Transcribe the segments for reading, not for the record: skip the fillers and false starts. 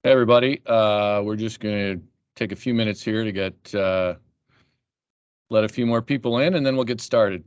Hey everybody, we're just going to take a few minutes here to get let a few more people in, and then we'll get started.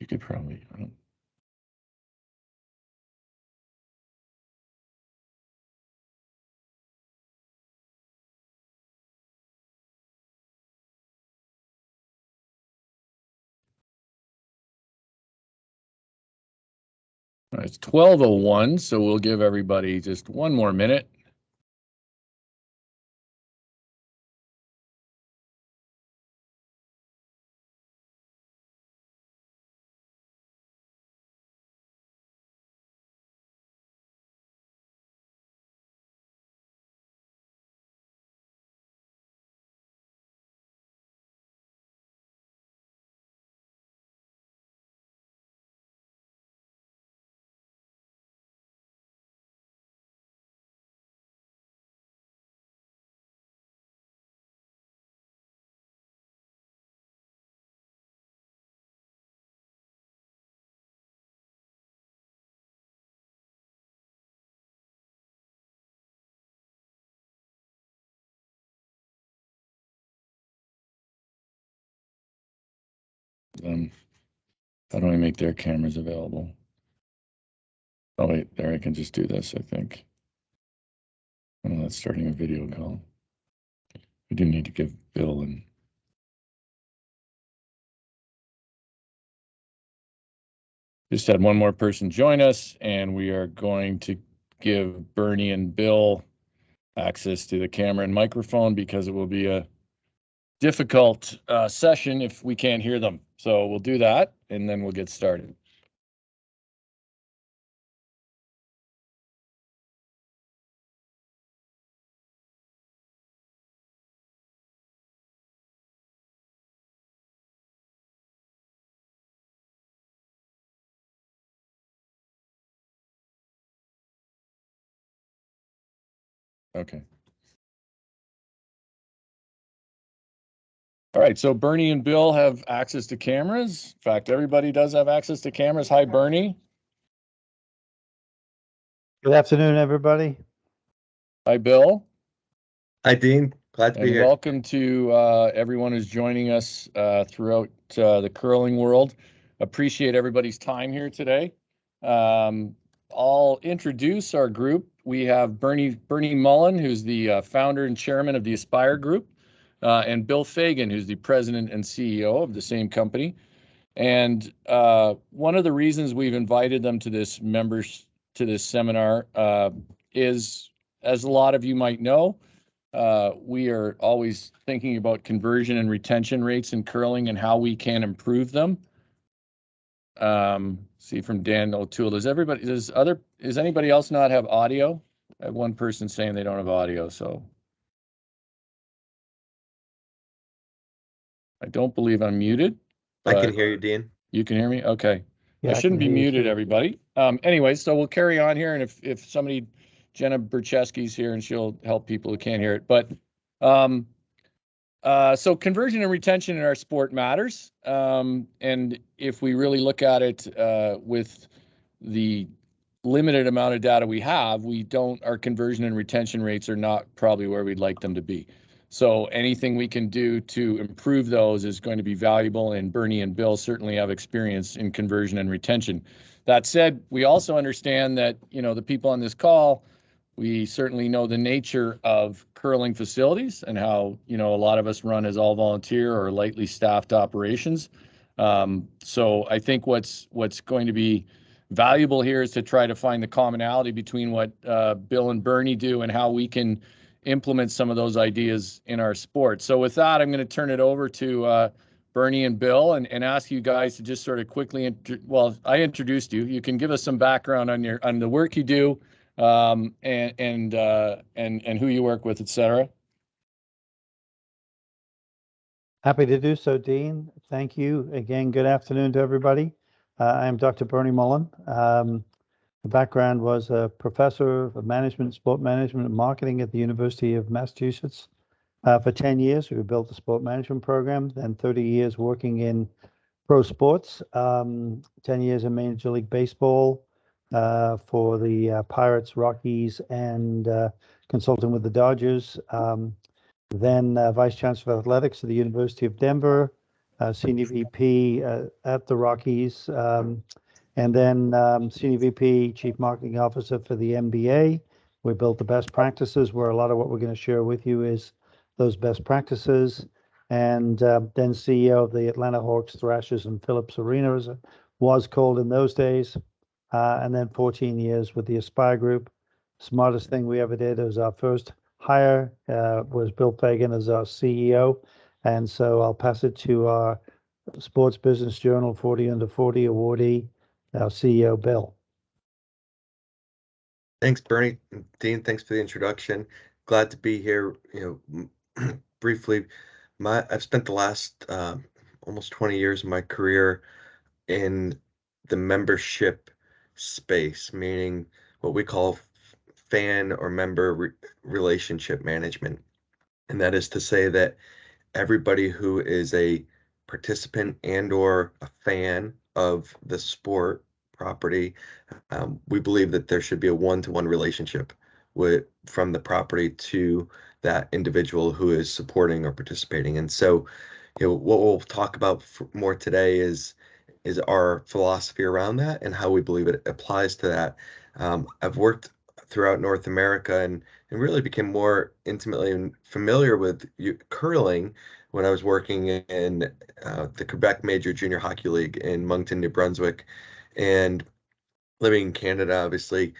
You could probably, it's 12:01, so we'll give everybody just one more minute. How do I make their cameras available? Oh wait, there I can just do this, I think. Oh, that's starting a video call. We do need to give Bill and just had one more person join us, and we are going to give Bernie and Bill access to the camera and microphone because it will be a difficult session if we can't hear them. So we'll do that, and then we'll get started. Okay. All right, so Bernie and Bill have access to cameras. In fact, everybody does have access to cameras. Hi, Bernie. Good afternoon, everybody. Hi, Bill. Hi, Dean. Glad to be here. Welcome to everyone who's joining us throughout the curling world. Appreciate everybody's time here today. I'll introduce our group. We have Bernie Mullen, who's the founder and chairman of the Aspire Group, and Bill Fagan, who's the president and CEO of the same company. And one of the reasons we've invited them to this seminar is, as a lot of you might know, we are always thinking about conversion and retention rates in curling and how we can improve them. See from Dan O'Toole, does anybody else not have audio? I have one person saying they don't have audio, so I don't believe I'm muted. I can hear you, Dean. You can hear me? Okay. Yeah, I shouldn't be muted, everybody. Anyway, so we'll carry on here, and if somebody, Jenna Burcheski's here, and she'll help people who can't hear it. But so conversion and retention in our sport matters. And if we really look at it with the limited amount of data we have, our conversion and retention rates are not probably where we'd like them to be. So anything we can do to improve those is going to be valuable, and Bernie and Bill certainly have experience in conversion and retention. That said, we also understand that, the people on this call, we certainly know the nature of curling facilities and how, a lot of us run as all volunteer or lightly staffed operations. So I think what's going to be valuable here is to try to find the commonality between what Bill and Bernie do and how we can implement some of those ideas in our sport. So with that, I'm going to turn it over to Bernie and Bill and ask you guys to just sort of quickly, I introduced you. You can give us some background on the work you do, and who you work with, et cetera. Happy to do so, Dean. Thank you. Again, good afternoon to everybody. I'm Dr. Bernie Mullen. The background was a professor of management, sport management, and marketing at the University of Massachusetts. For 10 years, we built the sport management program, then 30 years working in pro sports, 10 years in Major League Baseball for the Pirates, Rockies, and consulting with the Dodgers. Then Vice Chancellor of Athletics at the University of Denver, Senior VP at the Rockies, and then Senior VP, Chief Marketing Officer for the NBA. We built the best practices, where a lot of what we're going to share with you is those best practices. And then CEO of the Atlanta Hawks, Thrashers, and Phillips Arena, as it was called in those days. And then 14 years with the Aspire Group. Smartest thing we ever did was our first hire was Bill Fagan as our CEO. And so I'll pass it to our Sports Business Journal 40 Under 40 awardee, our CEO, Bill. Thanks, Bernie. Dean, thanks for the introduction. Glad to be here. Briefly, I've spent the last almost 20 years of my career in the membership space, meaning what we call fan or member relationship management. And that is to say that everybody who is a participant and or a fan of the sport property, we believe that there should be a one-to-one relationship from the property to that individual who is supporting or participating. And so, what we'll talk about more today is our philosophy around that and how we believe it applies to that. I've worked throughout North America and really became more intimately familiar with curling when I was working in the Quebec Major Junior Hockey League in Moncton, New Brunswick, and living in Canada. Obviously,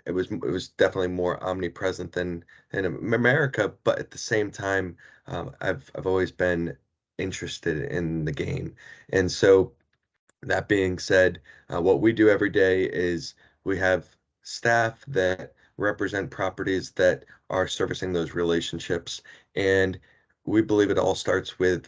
it was definitely more omnipresent than in America, but at the same time, I've always been interested in the game. And so, that being said, what we do every day is we have staff that represent properties that are servicing those relationships, and we believe it all starts with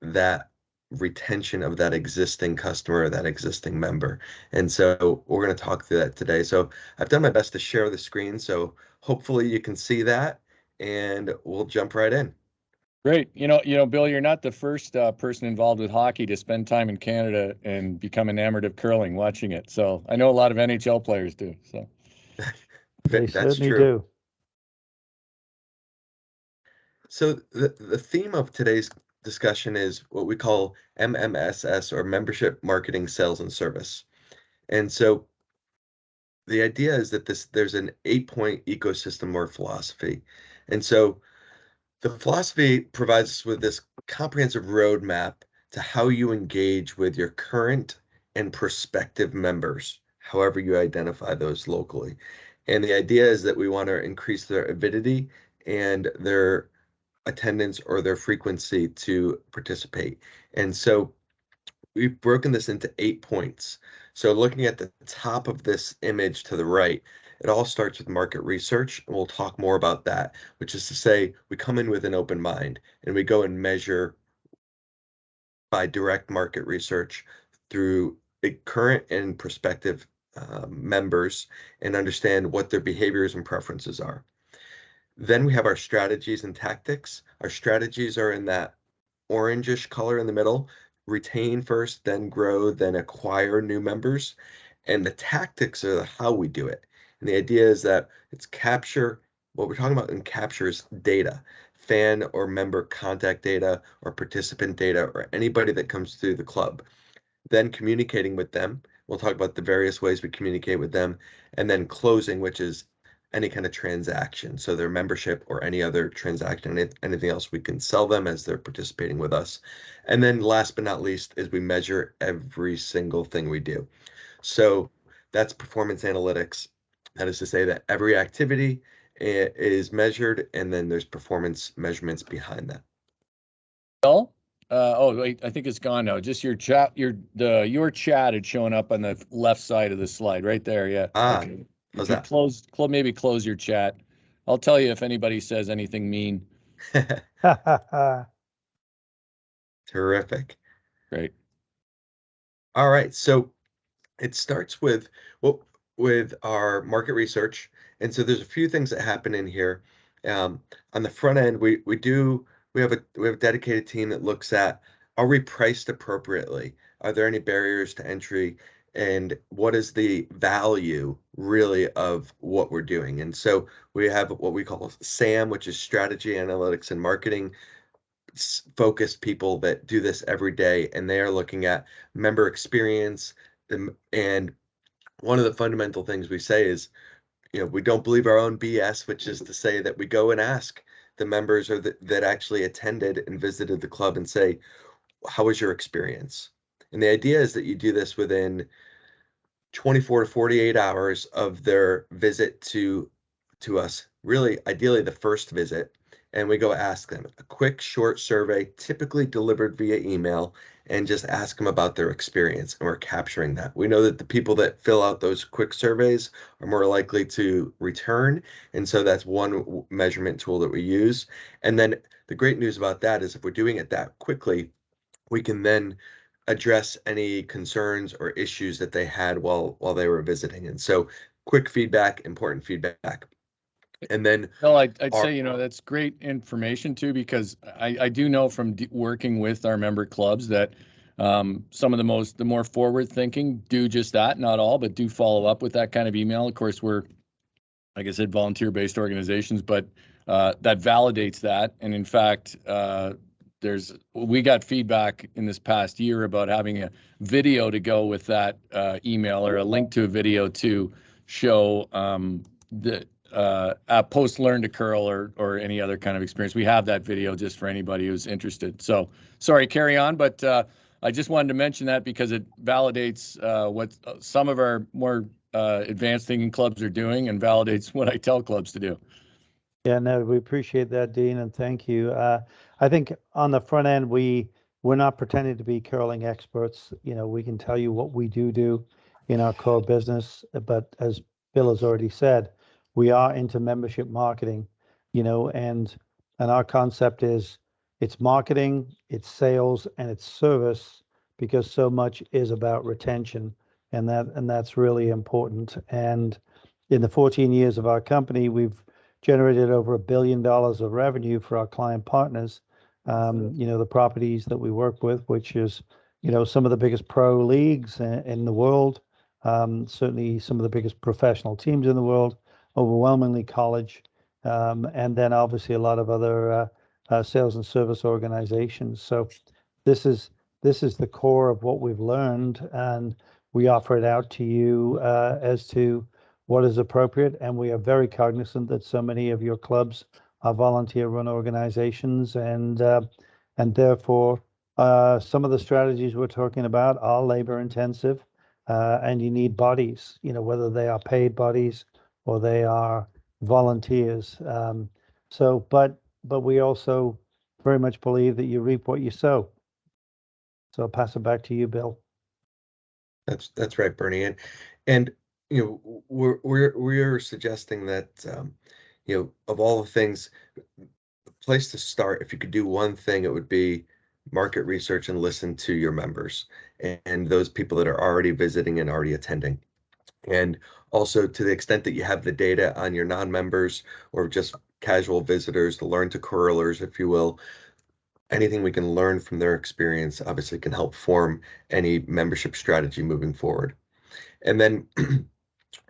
that retention of that existing customer, that existing member. And so we're going to talk through that today. So I've done my best to share the screen, so hopefully you can see that, and we'll jump right in. Great. Bill, you're not the first person involved with hockey to spend time in Canada and become enamored of curling watching it. So I know a lot of NHL players do. So They that's certainly true. do. So the theme of today's discussion is what we call MMSS, or Membership Marketing Sales and Service. And so the idea is that there's an 8-point ecosystem or philosophy. And so the philosophy provides us with this comprehensive roadmap to how you engage with your current and prospective members, however you identify those locally. And the idea is that we want to increase their avidity and their attendance or their frequency to participate. And so we've broken this into 8 points. So looking at the top of this image to the right, it all starts with market research, and we'll talk more about that, which is to say we come in with an open mind and we go and measure by direct market research through current and prospective members and understand what their behaviors and preferences are. Then we have our strategies and tactics. Our strategies are in that orangish color in the middle. Retain first, then grow, then acquire new members. And the tactics are how we do it. And the idea is that it's capture. What we're talking about in capture is data, fan or member contact data or participant data or anybody that comes through the club. Then communicating with them. We'll talk about the various ways we communicate with them. And then closing, which is any kind of transaction. So their membership or any other transaction, anything else we can sell them as they're participating with us. And then last but not least is we measure every single thing we do. So that's performance analytics. That is to say that every activity is measured, and then there's performance measurements behind that. Bill? Oh, wait, I think it's gone now. Just your chat, your chat had shown up on the left side of the slide, right there. Yeah. Okay. How's If you that? maybe close your chat. I'll tell you if anybody says anything mean. Terrific. Great. All right, so it starts with with our market research, and so there's a few things that happen in here. On the front end, we have a dedicated team that looks at, are we priced appropriately? Are there any barriers to entry? And what is the value really of what we're doing? And so we have what we call SAM, which is strategy, analytics, and marketing focused people that do this every day, and they are looking at member experience. And one of the fundamental things we say is, we don't believe our own BS, which is to say that we go and ask the members or that actually attended and visited the club and say, how was your experience? And the idea is that you do this within 24 to 48 hours of their visit to us, really ideally the first visit, and we go ask them a quick short survey, typically delivered via email, and just ask them about their experience, and we're capturing that. We know that the people that fill out those quick surveys are more likely to return, and so that's one measurement tool that we use. And then the great news about that is if we're doing it that quickly, we can then address any concerns or issues that they had while they were visiting. And so quick feedback, important feedback. And then No, I'd say, that's great information too, because I do know from working with our member clubs that some of the more forward thinking do just that, not all, but do follow up with that kind of email. Of course, we're, like I said, volunteer-based organizations, but that validates that. And in fact, we got feedback in this past year about having a video to go with that email, or a link to a video to show the post learn to curl or any other kind of experience. We have that video just for anybody who's interested. So sorry, carry on, but I just wanted to mention that because it validates what some of our more advanced thinking clubs are doing, and validates what I tell clubs to do. Yeah, no, we appreciate that, Dean, and thank you. I think on the front end, we're not pretending to be curling experts. We can tell you what we do in our core business, but as Bill has already said, we are into membership marketing, and our concept is it's marketing, it's sales, and it's service, because so much is about retention, and that's really important. And in the 14 years of our company, we've generated over $1 billion of revenue for our client partners. The properties that we work with, which is, some of the biggest pro leagues in the world, certainly some of the biggest professional teams in the world, overwhelmingly college, and then obviously a lot of other sales and service organizations. So this is the core of what we've learned, and we offer it out to you as to what is appropriate. And we are very cognizant that so many of your clubs are volunteer-run organizations, and therefore some of the strategies we're talking about are labor-intensive, and you need bodies, whether they are paid bodies or they are volunteers. But we also very much believe that you reap what you sow. So I'll pass it back to you, Bill. That's right, Bernie. And we're suggesting that of all the things, the place to start, if you could do one thing, it would be market research and listen to your members and those people that are already visiting and already attending. And also, to the extent that you have the data on your non-members or just casual visitors, the learn to curlers, if you will, anything we can learn from their experience obviously can help form any membership strategy moving forward. And then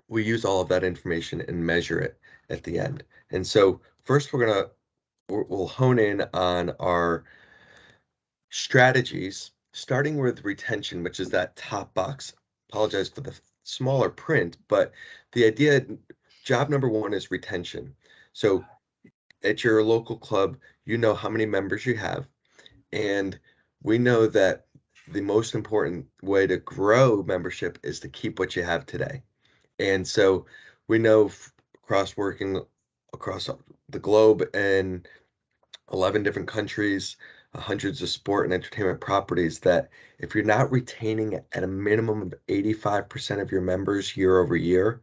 we use all of that information and measure it at the end. And so first we'll hone in on our strategies, starting with retention, which is that top box. Apologize for the smaller print, but the idea, job number one is retention. So at your local club, you know how many members you have, and we know that the most important way to grow membership is to keep what you have today. And so we know across working across the globe in 11 different countries, hundreds of sport and entertainment properties, that if you're not retaining at a minimum of 85% of your members year over year,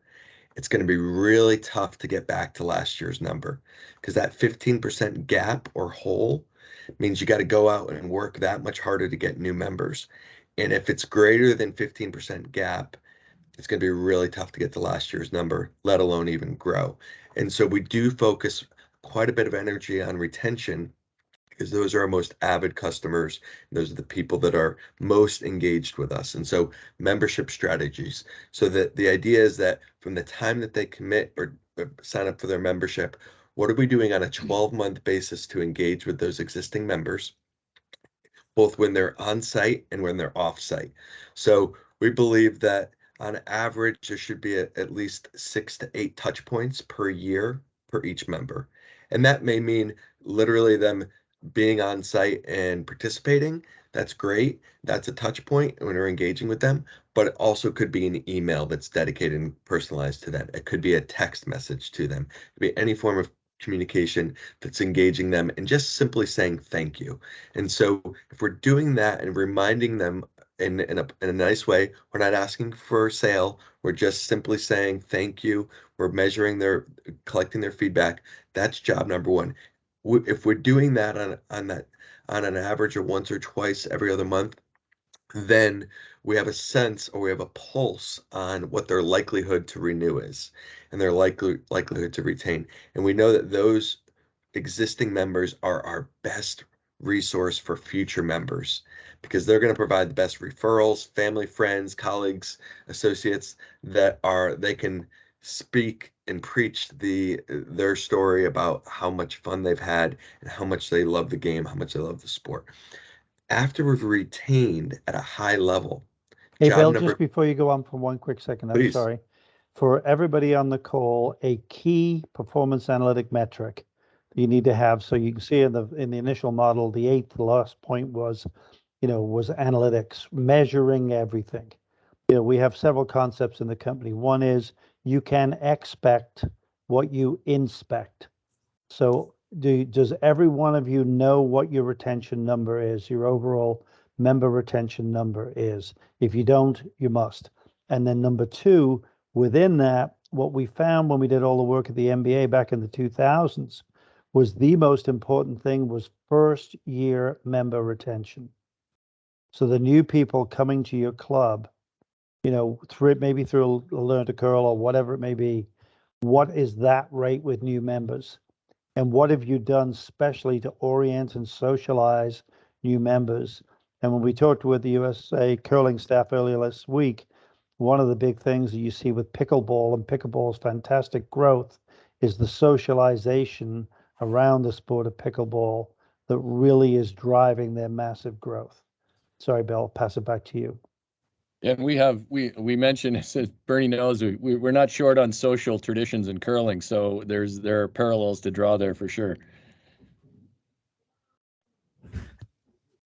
it's going to be really tough to get back to last year's number, because that 15% gap or hole means you got to go out and work that much harder to get new members. And if it's greater than 15% gap, it's going to be really tough to get to last year's number, let alone even grow. And so we do focus quite a bit of energy on retention, because those are our most avid customers. Those are the people that are most engaged with us. And so membership strategies. So that the idea is that from the time that they commit or sign up for their membership, what are we doing on a 12-month basis to engage with those existing members, both when they're on site and when they're off site? So we believe that on average, there should be at least 6 to 8 touch points per year per each member. And that may mean literally them being on site and participating. That's great. That's a touch point when we're engaging with them, but it also could be an email that's dedicated and personalized to them. It could be a text message to them. It could be any form of communication that's engaging them and just simply saying thank you. And so if we're doing that and reminding them in a nice way, we're not asking for a sale. We're just simply saying thank you. We're collecting their feedback. That's job number one. If we're doing that on an average of once or twice every other month, then we have a sense, or we have a pulse on what their likelihood to renew is, and their likelihood to retain. And we know that those existing members are our best resource for future members, because they're going to provide the best referrals, family, friends, colleagues, associates, that they can speak and preach their story about how much fun they've had and how much they love the game, how much they love the sport. After we've retained at a high level, Hey, job Bill, number, just before you go on for one quick second, I'm please. sorry. For everybody on the call, a key performance analytic metric you need to have, so you can see in the initial model, the last point was analytics, measuring everything. We have several concepts in the company. One is you can expect what you inspect. So does every one of you know what your retention number is, your overall member retention number is? If you don't, you must. And then number two, within that, what we found when we did all the work at the MBA back in the 2000s was the most important thing was first year member retention. So the new people coming to your club, maybe through a Learn to Curl or whatever it may be, what is that rate with new members? And what have you done specially to orient and socialize new members? And when we talked with the USA curling staff earlier this week, one of the big things that you see with pickleball and pickleball's fantastic growth is the socialization around the sport of pickleball that really is driving their massive growth. Sorry, Bill, I'll pass it back to you. And we mentioned, as Bernie knows, we're not short on social traditions in curling, so there are parallels to draw there for sure.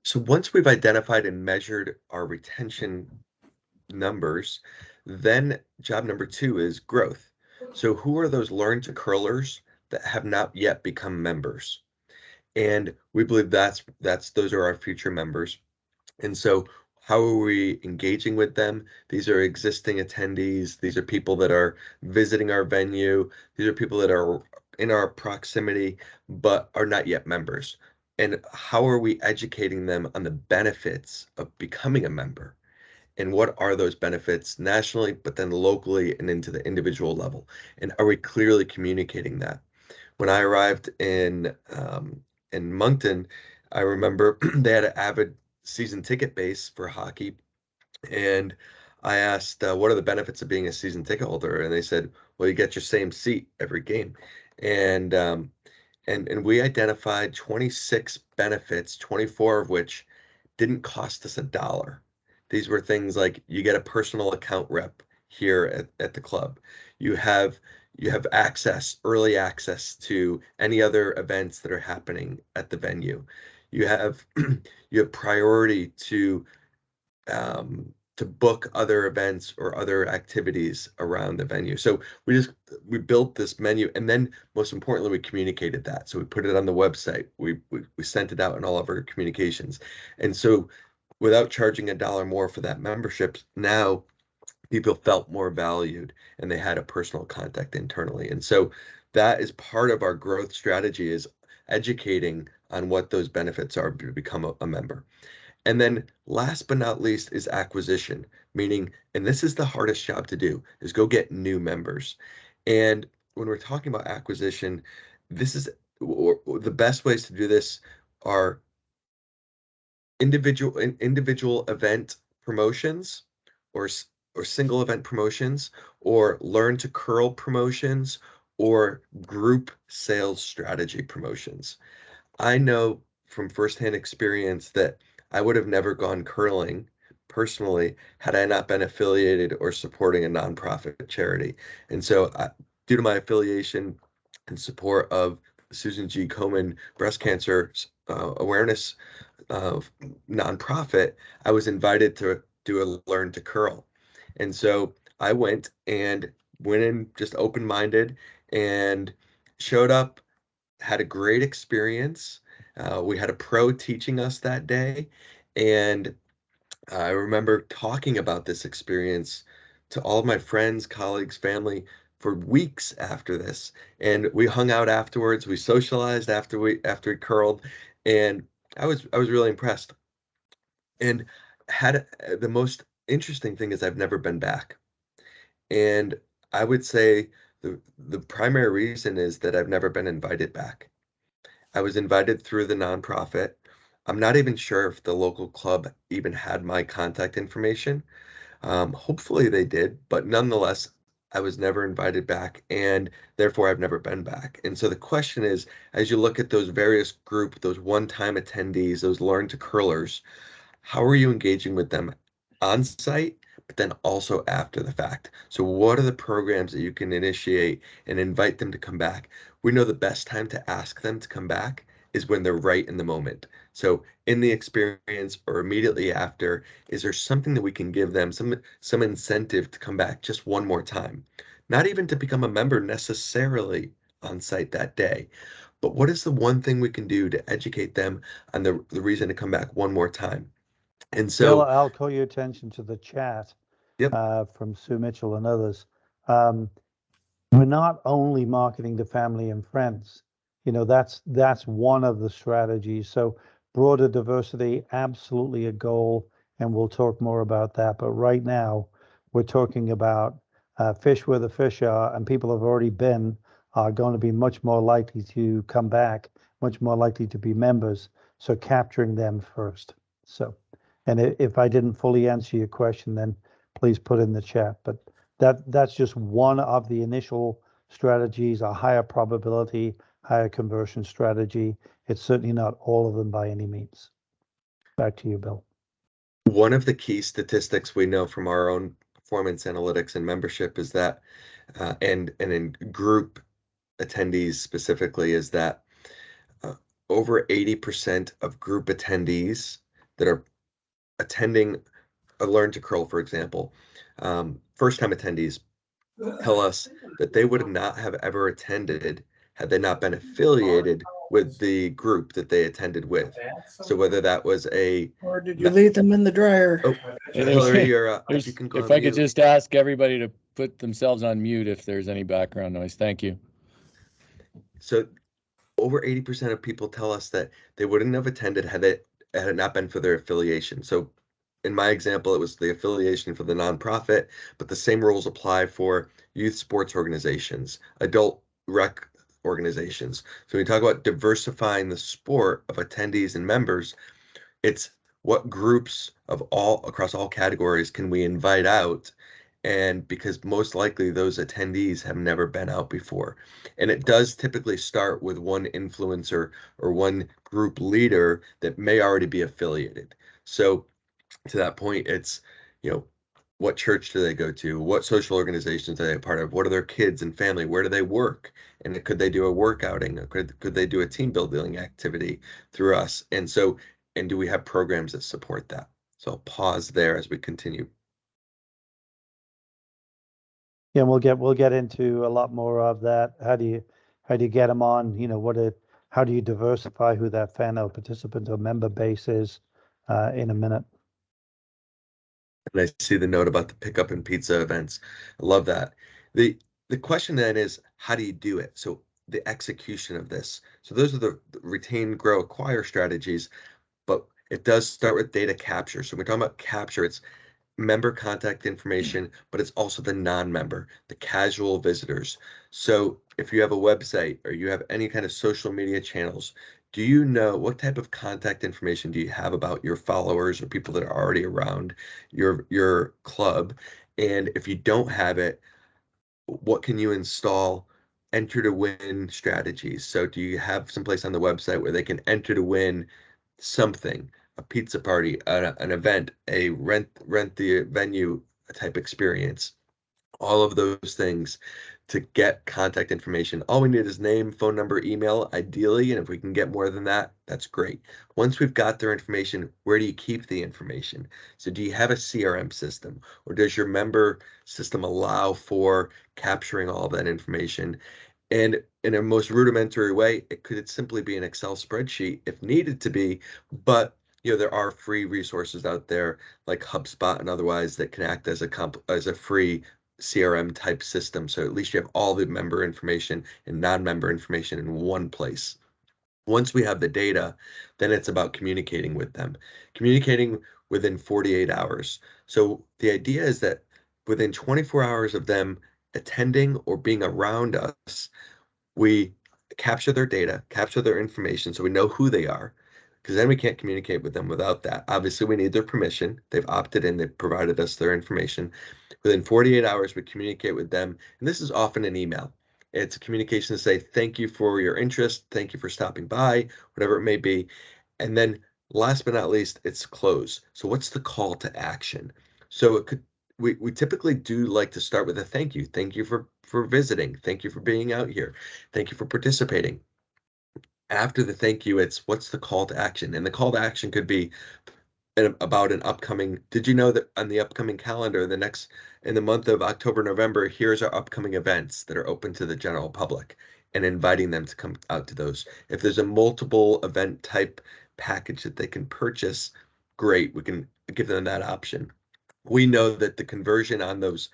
So once we've identified and measured our retention numbers, then job number two is growth. So who are those Learn to Curlers that have not yet become members? And we believe those are our future members. And so how are we engaging with them? These are existing attendees. These are people that are visiting our venue. These are people that are in our proximity, but are not yet members. And how are we educating them on the benefits of becoming a member? And what are those benefits nationally, but then locally and into the individual level? And are we clearly communicating that? When I arrived in Moncton, I remember they had an avid season ticket base for hockey, and I asked, what are the benefits of being a season ticket holder? And they said, well, you get your same seat every game. And we identified 26 benefits, 24 of which didn't cost us $1. These were things like you get a personal account rep here at the club. You have early access to any other events that are happening at the venue. You have priority to to book other events or other activities around the venue. So we built this menu, and then most importantly, we communicated that. So we put it on the website. We sent it out in all of our communications. And so without charging $1 more for that membership, now people felt more valued and they had a personal contact internally. And so that is part of our growth strategy, is educating on what those benefits are to become a member. And then last but not least is acquisition, meaning, and this is the hardest job to do, is go get new members. And when we're talking about acquisition, this is the best ways to do this are individual event promotions, or single event promotions, or learn to curl promotions, or group sales strategy promotions. I know from firsthand experience that I would have never gone curling personally had I not been affiliated or supporting a nonprofit charity. And so, due to my affiliation and support of Susan G. Komen breast cancer awareness nonprofit, I was invited to do a learn to curl. And so I went in just open-minded and showed up, had a great experience. We had a pro teaching us that day, and I remember talking about this experience to all of my friends, colleagues, family for weeks after this. And we hung out afterwards. We socialized after we curled, and I was really impressed. And had the most interesting thing is I've never been back. And I would say the primary reason is that I've never been invited back. I was invited through the nonprofit. I'm not even sure if the local club even had my contact information. Hopefully they did, but nonetheless, I was never invited back, and therefore I've never been back. And so the question is, as you look at those various those one-time attendees, those learn to curlers, how are you engaging with them on site, but then also after the fact? So what are the programs that you can initiate and invite them to come back? We know the best time to ask them to come back is when they're right in the moment. So in the experience or immediately after, is there something that we can give them, some incentive to come back just one more time? Not even to become a member necessarily on site that day, but what is the one thing we can do to educate them on the reason to come back one more time? And Bill, so, I'll call your attention to the chat yep, from Sue Mitchell and others. We're not only marketing to family and friends. You know, that's one of the strategies. So broader diversity, absolutely a goal, and we'll talk more about that. But right now, we're talking about fish where the fish are, and people have already been are going to be much more likely to come back, much more likely to be members. So capturing them first. So, and if I didn't fully answer your question, then please put in the chat. But that's just one of the initial strategies, a higher probability, higher conversion strategy. It's certainly not all of them by any means. Back to you, Bill. one of the key statistics we know from our own performance analytics and membership is that, and in group attendees specifically, is that over 80% of group attendees that are attending a Learn to Curl, for example, first-time attendees tell us that they would not have ever attended had they not been affiliated with the group that they attended with. So whether that was Or did you leave them in the dryer? Oh, Hey, Hillary, if you can go if on I could mute. just ask everybody to put themselves on mute if there's any background noise. Thank you. So over 80% of people tell us that they wouldn't have attended had it not been for their affiliation. So in my example, it was the affiliation for the nonprofit, but the same rules apply for youth sports organizations, adult rec organizations. So when we talk about diversifying the sport of attendees and members, it's what groups of all across all categories can we invite out, and because most likely those attendees have never been out before. And it does typically start with one influencer or one group leader that may already be affiliated. So to that point, it's, what church do they go to? What social organizations are they a part of? What are their kids and family? Where do they work? And could they do a work outing? Could they do a team building activity through us? And so, and do we have programs that support that? So I'll pause there as we continue. Yeah, we'll get into a lot more of that. How do you get them on? You know, how do you diversify who that fan or participant or member base is in a minute. And I see the note about the pickup and pizza events. I love that. The question then is, how do you do it? So the execution of this. So those are the retain, grow, acquire strategies, but it does start with data capture. So when we're talking about capture, it's member contact information, but it's also the non-member, the casual visitors. So if you have a website or you have any kind of social media channels, do you know what type of contact information do you have about your followers or people that are already around your club? And if you don't have it, what can you install? Enter to win strategies. So do you have someplace on the website where they can enter to win something, a pizza party, an event, a rent the venue type experience, all of those things to get contact information. All we need is name, phone number, email, ideally, and if we can get more than that, that's great. Once we've got their information, where do you keep the information? So do you have a CRM system, or does your member system allow for capturing all that information? And in a most rudimentary way, it could simply be an Excel spreadsheet if needed to be, but there are free resources out there like HubSpot and otherwise that can act as a free CRM type system. So at least you have all the member information and non-member information in one place. Once we have the data, then it's about communicating with them, communicating within 48 hours. So the idea is that within 24 hours of them attending or being around us, we capture their data, capture their information so we know who they are, because then we can't communicate with them without that. Obviously, we need their permission. They've opted in, they've provided us their information. Within 48 hours, we communicate with them, and this is often an email. It's a communication to say, thank you for your interest, thank you for stopping by, whatever it may be. And then last but not least, it's close. So what's the call to action? So it could we typically do like to start with a thank you. Thank you for visiting. Thank you for being out here. Thank you for participating. After the thank you, it's what's the call to action? And the call to action could be about an upcoming, did you know that on the upcoming calendar, in the month of October, November, here's our upcoming events that are open to the general public, and inviting them to come out to those. If there's a multiple event type package that they can purchase, great, we can give them that option. We know that the conversion on those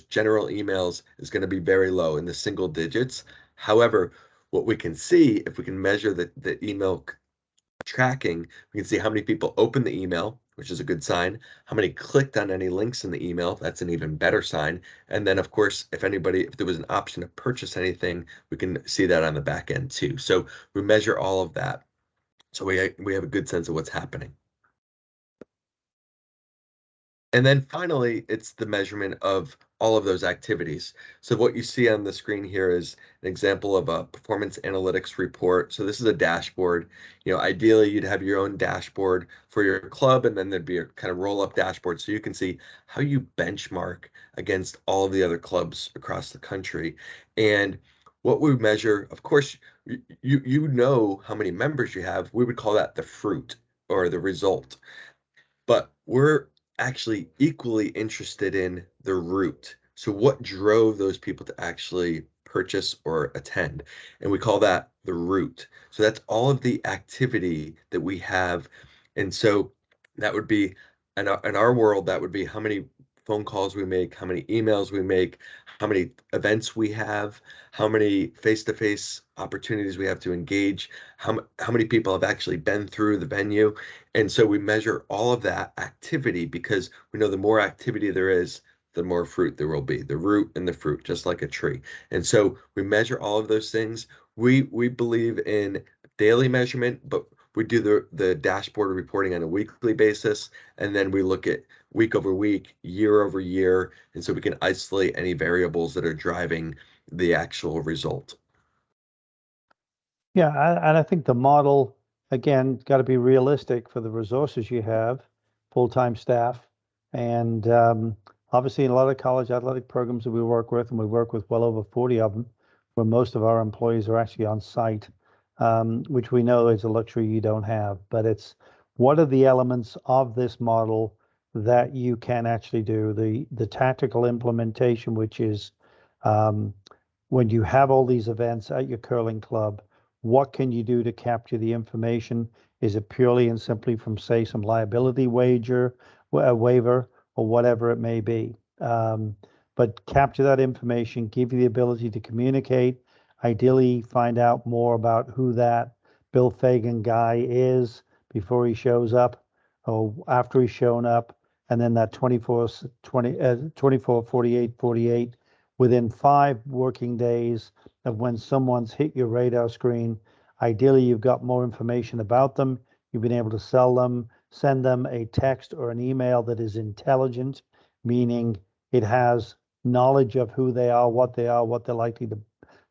general emails is going to be very low in the single digits. However, what we can see, if we can measure the email tracking, we can see how many people opened the email, which is a good sign, how many clicked on any links in the email, that's an even better sign. And then of course, if there was an option to purchase anything, we can see that on the back end too. So we measure all of that. So we have a good sense of what's happening. And then finally, it's the measurement of all of those activities. So what you see on the screen here is an example of a performance analytics report. So this is a dashboard. Ideally, you'd have your own dashboard for your club, and then there'd be a kind of roll-up dashboard so you can see how you benchmark against all of the other clubs across the country. And what we measure, of course, you know how many members you have. We would call that the fruit or the result. But we're actually equally interested in the root. So what drove those people to actually purchase or attend? And we call that the root. So that's all of the activity that we have. And so that would be, in our world, that would be how many phone calls we make, how many emails we make, how many events we have, how many face-to-face opportunities we have to engage, how many people have actually been through the venue. And so we measure all of that activity because we know the more activity there is, the more fruit there will be, the root and the fruit, just like a tree. And so we measure all of those things. We believe in daily measurement, but we do the dashboard reporting on a weekly basis. And then we look at week over week, year over year. And so we can isolate any variables that are driving the actual result. Yeah, and I think the model, again, got to be realistic for the resources you have, full-time staff. And obviously, in a lot of college athletic programs that we work with, and we work with well over 40 of them, where most of our employees are actually on site, which we know is a luxury you don't have. But it's what are the elements of this model that you can actually do. The tactical implementation, which is when you have all these events at your curling club, what can you do to capture the information? Is it purely and simply from, say, some liability waiver, or whatever it may be? But capture that information, give you the ability to communicate, ideally find out more about who that Bill Fagan guy is before he shows up or after he's shown up, and then that 24, 48, 48, within 5 working days of when someone's hit your radar screen. Ideally, you've got more information about them. You've been able to send them a text or an email that is intelligent, meaning it has knowledge of who they are, what they're likely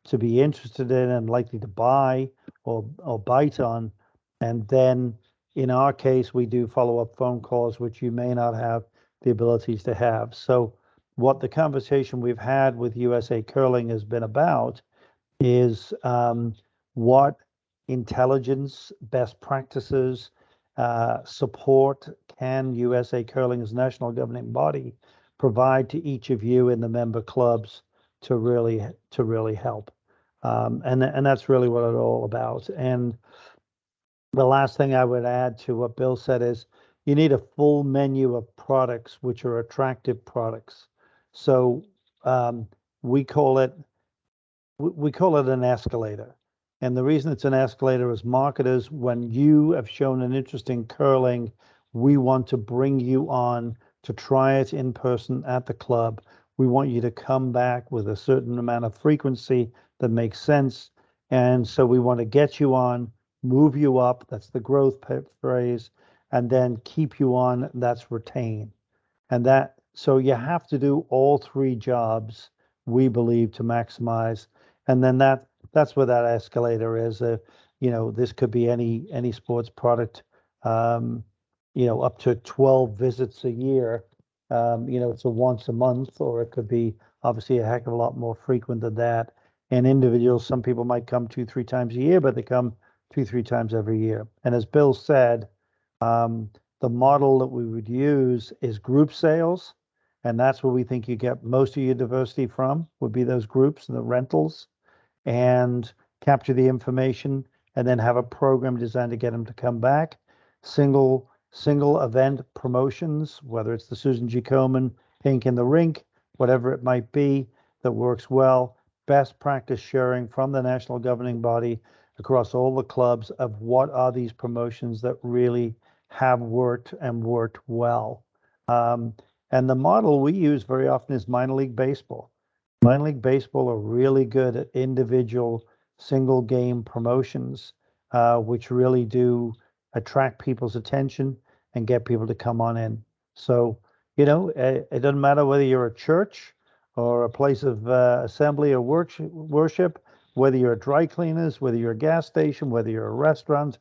to be interested in and likely to buy or bite on. And then in our case, we do follow-up phone calls, which you may not have the abilities to have. So what the conversation we've had with USA Curling has been about is what intelligence, best practices, support can USA Curling's national governing body provide to each of you in the member clubs to really help. And that's really what it's all about. And the last thing I would add to what Bill said is you need a full menu of products which are attractive products. So we call it an escalator. And the reason it's an escalator is marketers, when you have shown an interest in curling, we want to bring you on to try it in person at the club. We want you to come back with a certain amount of frequency that makes sense. And so we want to get you on, move you up, that's the growth phrase, and then keep you on, that's retain. And that, so you have to do all 3 jobs, we believe, to maximize. And then that's where that escalator is. This could be any sports product, up to 12 visits a year. It's a once a month, or it could be obviously a heck of a lot more frequent than that. And individuals, some people might come 2-3 times a year, but they come 2-3 times every year. And as Bill said, the model that we would use is group sales. And that's where we think you get most of your diversity from, would be those groups and the rentals, and capture the information and then have a program designed to get them to come back. Single event promotions, whether it's the Susan G. Komen Ink in the Rink, whatever it might be that works well. Best practice sharing from the national governing body across all the clubs of what are these promotions that really have worked and worked well. And the model we use very often is minor league baseball. Minor league baseball are really good at individual single game promotions, which really do attract people's attention and get people to come on in. So, it doesn't matter whether you're a church or a place of assembly or worship, whether you're a dry cleaners, whether you're a gas station, whether you're a restaurant,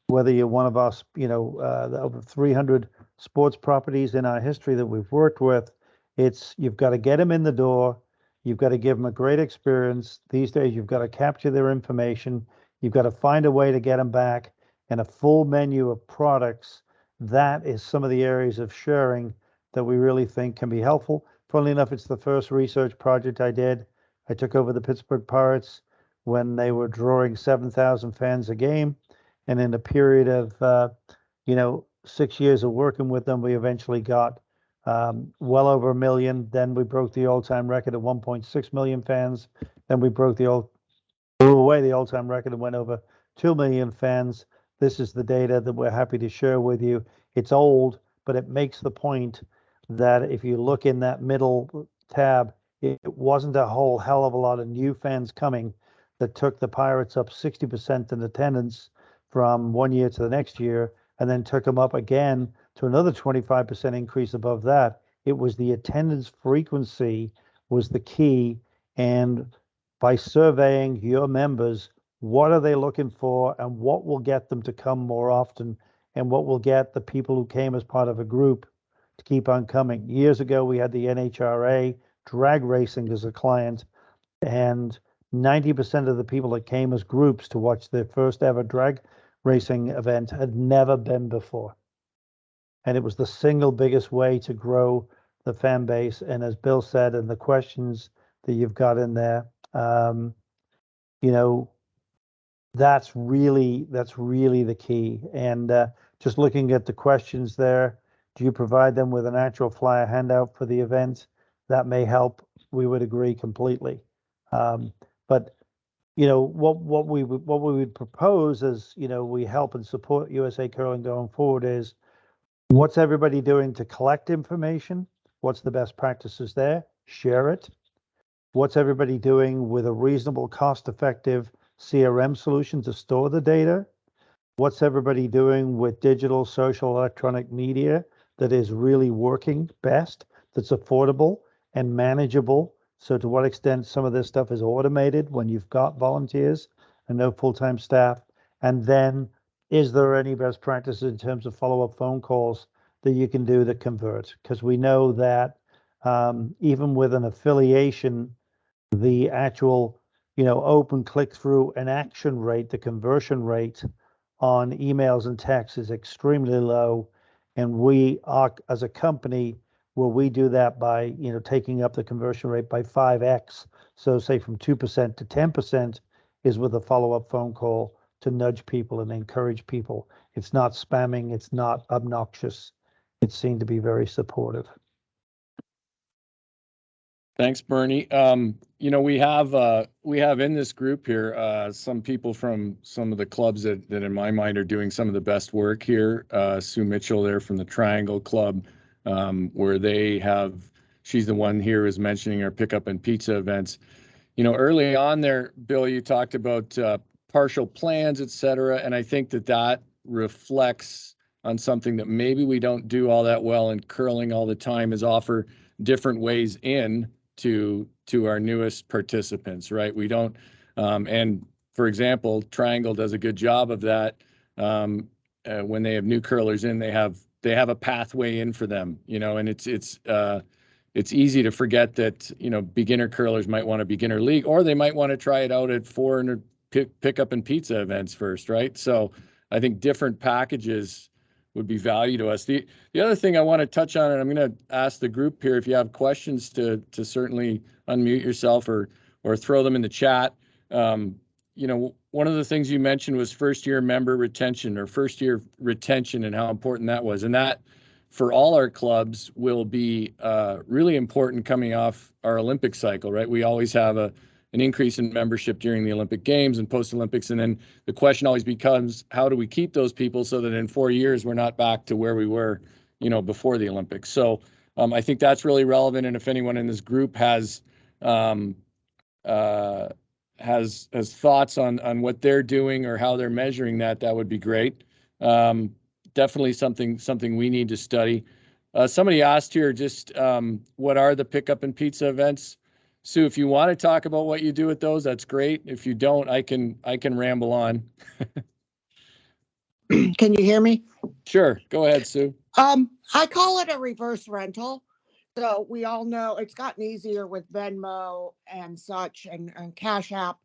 whether you're one of us, the over 300 sports properties in our history that we've worked with, you've got to get them in the door. You've got to give them a great experience. These days, you've got to capture their information. You've got to find a way to get them back, and a full menu of products. That is some of the areas of sharing that we really think can be helpful. Funnily enough, it's the first research project I did. I took over the Pittsburgh Pirates when they were drawing 7,000 fans a game. And in a period of, 6 years of working with them, we eventually got well over 1 million. Then we broke the all-time record of 1.6 million fans. Then we blew away the all-time record and went over 2 million fans. This is the data that we're happy to share with you. It's old, but it makes the point that if you look in that middle tab, it wasn't a whole hell of a lot of new fans coming that took the Pirates up 60% in attendance from one year to the next year, and then took them up again to another 25% increase above that. It was the attendance frequency was the key. And by surveying your members, what are they looking for and what will get them to come more often, and what will get the people who came as part of a group to keep on coming. Years ago, we had the NHRA drag racing as a client, and 90% of the people that came as groups to watch their first ever drag racing event had never been before. and it was the single biggest way to grow the fan base. And as Bill said, and the questions that you've got in there, you know, that's really the key. And just looking at the questions there, do you provide them with an actual flyer handout for the event? That may help. We would agree completely. But you know, what we would propose as, you know, we help and support USA Curling going forward is, what's everybody doing to collect information? What's the best practices there? Share it. What's everybody doing with a reasonable, cost-effective CRM solution to store the data? What's everybody doing with digital, social, electronic media that is really working best, that's affordable and manageable? So to what extent some of this stuff is automated when you've got volunteers and no full-time staff? And then is there any best practices in terms of follow-up phone calls that you can do that convert? Because we know that even with an affiliation, the actual, you know, open click-through and action rate, the conversion rate on emails and texts is extremely low. And we are, as a company, where we do that by, you know, taking up the conversion rate by 5x. So say from 2% to 10% is with a follow-up phone call to nudge people and encourage people. It's not spamming, it's not obnoxious. It seemed to be very supportive. Thanks, Bernie. You know, we have in this group here some people from some of the clubs that in my mind are doing some of the best work here. Sue Mitchell there from the Triangle Club, where she's the one here who's mentioning our pickup and pizza events. You know, early on there, Bill, you talked about partial plans, et cetera, and I think that reflects on something that maybe we don't do all that well in curling all the time, is offer different ways in to our newest participants, right? We don't, and for example, Triangle does a good job of that. When they have new curlers in, they have a pathway in for them, you know, and it's easy to forget that, you know, beginner curlers might want a beginner league, or they might want to try it out at 400 pickup and pizza events first, right? So I think different packages would be value to us. The other thing I want to touch on, and I'm going to ask the group here if you have questions to certainly unmute yourself or throw them in the chat. You know, one of the things you mentioned was first year member retention or first year retention and how important that was. And that for all our clubs will be really important coming off our Olympic cycle, right? We always have an increase in membership during the Olympic Games and post-Olympics. And then the question always becomes, how do we keep those people so that in 4 years, we're not back to where we were, you know, before the Olympics? So I think that's really relevant. And if anyone in this group has thoughts on what they're doing or how they're measuring that would be great. Definitely something we need to study. Somebody asked here just what are the pickup and pizza events? Sue, if you want to talk about what you do with those, that's great. If you don't, I can ramble on. Can you hear me? Sure, go ahead, Sue. I call it a reverse rental. So we all know it's gotten easier with Venmo and such and Cash App,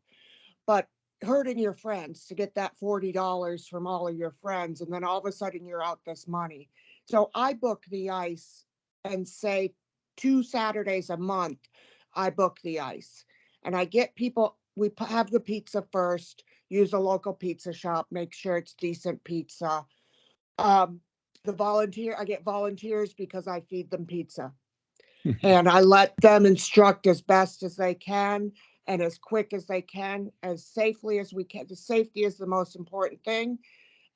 but hurting your friends to get that $40 from all of your friends, and then all of a sudden you're out this money. So I book the ice, and say 2 Saturdays a month, I book the ice, and I get people. We have the pizza first. Use a local pizza shop. Make sure it's decent pizza. I get volunteers because I feed them pizza. And I let them instruct as best as they can and as quick as they can, as safely as we can. The safety is the most important thing,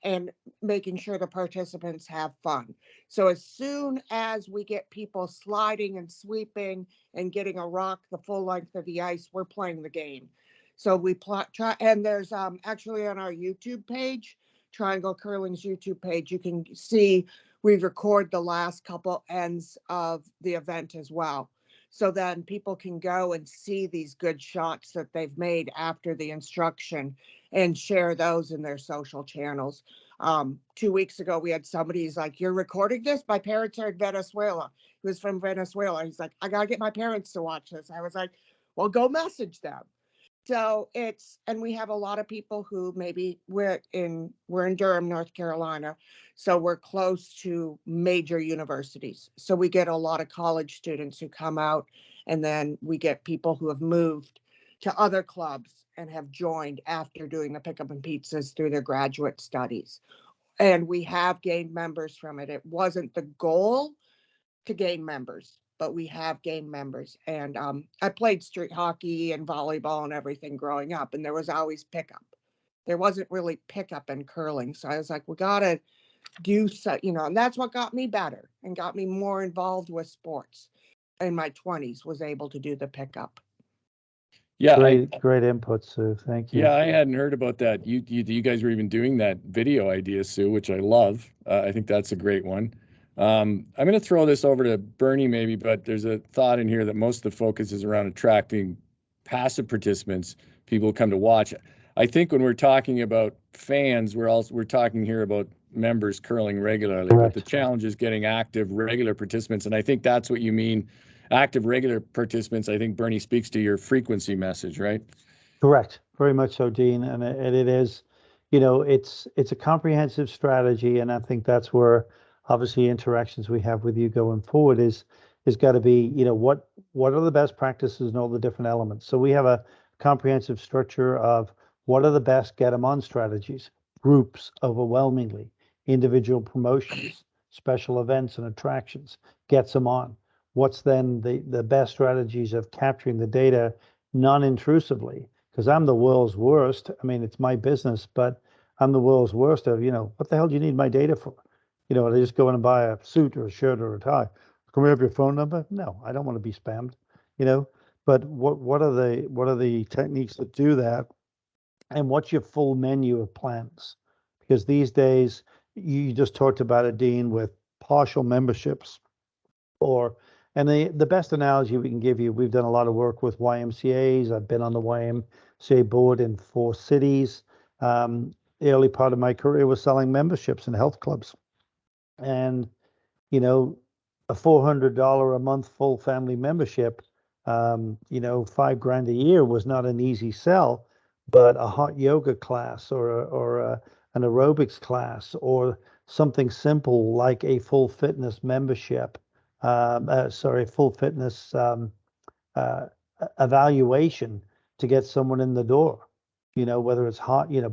and making sure the participants have fun. So as soon as we get people sliding and sweeping and getting a rock the full length of the ice, we're playing the game. So we try, and there's actually on our YouTube page, Triangle Curling's YouTube page, you can see we record the last couple ends of the event as well. So then people can go and see these good shots that they've made after the instruction and share those in their social channels. 2 weeks ago, we had somebody, he's like, "You're recording this? My parents are in Venezuela." He was from Venezuela. He's like, "I got to get my parents to watch this." I was like, "Well, go message them." So and we have a lot of people who maybe we're in Durham, North Carolina. So we're close to major universities. So we get a lot of college students who come out, and then we get people who have moved to other clubs and have joined after doing the Pickup and Pizzas through their graduate studies. And we have gained members from it. It wasn't the goal to gain members, but we have gained members. And I played street hockey and volleyball and everything growing up, and there was always pickup. There wasn't really pickup in curling. So I was like, we got to do so, and that's what got me better and got me more involved with sports in my 20s, was able to do the pickup. Yeah, Great input, Sue. Thank you. yeah, I hadn't heard about that. You guys were even doing that video idea, Sue, which I love. I think that's a great one. I'm going to throw this over to Bernie maybe, but there's a thought in here that most of the focus is around attracting passive participants, people who come to watch. I think when we're talking about fans, we're talking here about members curling regularly. Correct. But the challenge is getting active, regular participants, and I think that's what you mean. Active, regular participants. I think Bernie speaks to your frequency message, right? Correct. Very much so, Dean. And it is, it's a comprehensive strategy. And I think that's where obviously interactions we have with you going forward is got to be, what are the best practices and all the different elements. So we have a comprehensive structure of what are the best get them on strategies, groups overwhelmingly, individual promotions, special events and attractions, gets them on. What's then the best strategies of capturing the data non-intrusively? Because I'm the world's worst. I mean, it's my business, but I'm the world's worst of, what the hell do you need my data for? I just go in and buy a suit or a shirt or a tie. Can we have your phone number? No, I don't want to be spammed, But what are the techniques that do that? And what's your full menu of plans? Because these days, you just talked about it, Dean, with partial memberships and the best analogy we can give you, we've done a lot of work with YMCAs. I've been on the YMCA board in 4 cities. The early part of my career was selling memberships in health clubs. And, a $400 a month full family membership, $5,000 a year was not an easy sell, but a hot yoga class or an aerobics class or something simple like a full fitness membership, full fitness evaluation to get someone in the door, whether it's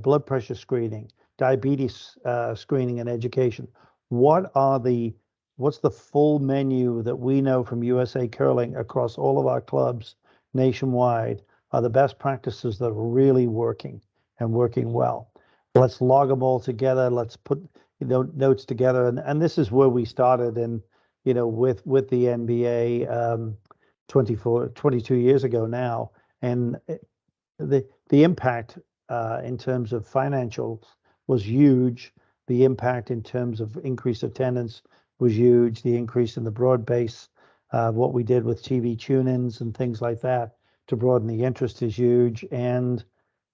blood pressure screening, diabetes screening and education. What's the full menu that we know from USA Curling across all of our clubs nationwide are the best practices that are really working and working well. Let's log them all together. Let's put notes together. And this is where we started with the NBA 22 years ago now. And the impact in terms of financials was huge. The impact in terms of increased attendance was huge. The increase in the broad base, what we did with TV tune-ins and things like that to broaden the interest is huge. And